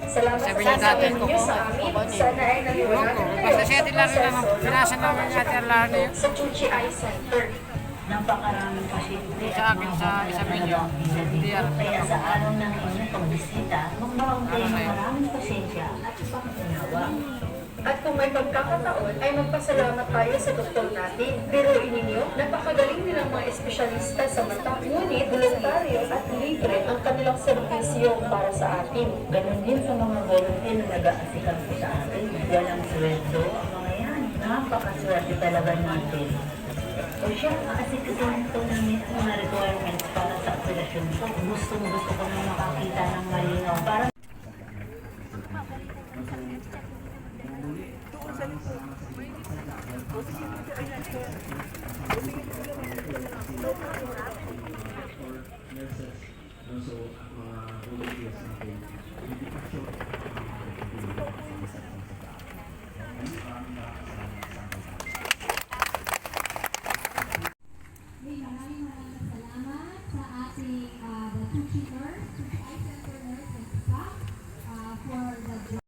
Salamat Sabi sa niya dati, sasabihin niyo sa amin. Sana ay naliwanagan kayo basta siya din lang sa naman, pinasa naman niya at lalo yun. sa Chuchi Eye Center. Napakaraming pasyente Sa akin, sa isang video. Hindi yan. Kaya sa araw ng inyong pagbisita, magbaon kayo ng maraming pasensya at pangunawa. At kung may pagkakataon, ay magpasalamat tayo sa doktor natin. Pero ninyo, napakagaling nilang mga espesyalista sa mata. Ngunit, voluntaryo at libre ang kanilang serbisyo para sa atin. Ganon din sa mga volunteer na nag-aasikan sa atin. Walang sweldo ang mga yan. Napakaswerte talaga natin. O siya, aasikasahin ito namin ang mga requirements para sa operasyon ko. Gustong-gusto ko na makakita ng malinaw para Maraming salamat sa ating the Tucci nurse, Tucci Eye Center nurse and staff for the job.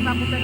Papunta